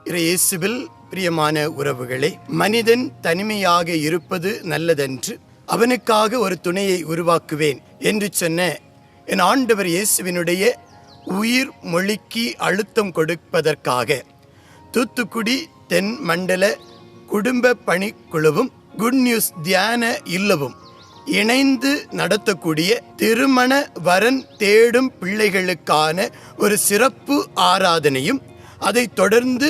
இயேசுவில் பிரியமான உறவுகளே, மனிதன் தனிமையாக இருப்பது நல்லதென்று அவனுக்காக ஒரு துணையை உருவாக்குவேன் என்று சொன்ன என் ஆண்டவர் இயேசுவினுடைய உயிர் மொழிக்கு அழுத்தம் கொடுப்பதற்காக தூத்துக்குடி தென் மண்டல குடும்ப பணிக்குழுவும் குட் நியூஸ் தியான இல்லவும் இணைந்து நடத்தக்கூடிய திருமண வரன் தேடும் பிள்ளைகளுக்கான ஒரு சிறப்பு ஆராதனையும் அதை தொடர்ந்து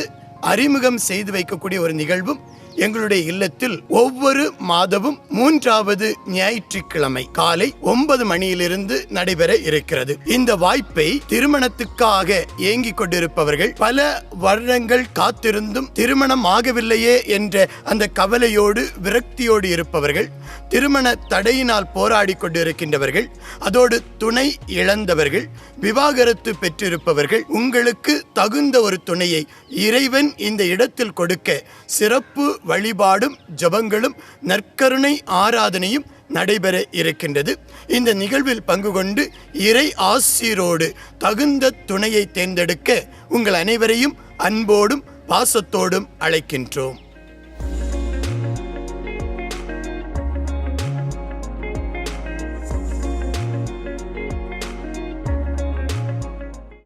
அறிமுகம் செய்து வைக்கக்கூடிய ஒரு நிகழ்வும் எங்களுடைய இல்லத்தில் ஒவ்வொரு மாதமும் 3வது ஞாயிற்றுக்கிழமை காலை 9 மணியிலிருந்து நடைபெற இருக்கிறது. இந்த வாய்ப்பை திருமணத்துக்காக ஏங்கிக் கொண்டிருப்பவர்கள், பல வருடங்கள் காத்திருந்தும் திருமணம் ஆகவில்லையே என்ற அந்த கவலையோடு விரக்தியோடு இருப்பவர்கள், திருமண தடையினால் போராடி கொண்டிருக்கின்றவர்கள், அதோடு துணை இழந்தவர்கள், விவாகரத்து பெற்றிருப்பவர்கள், உங்களுக்கு தகுந்த ஒரு துணையை இறைவன் இந்த இடத்தில் கொடுக்க சிறப்பு வழிபாடும் ஜபங்களும் நற்கருணை ஆராதனையும் நடைபெற இருக்கின்றது. இந்த நிகழ்வில் பங்கு கொண்டு இறை ஆசீரோடு தகுந்த துணையை தேர்ந்தெடுக்க உங்கள் அனைவரையும் அன்போடும் பாசத்தோடும் அழைக்கின்றோம்.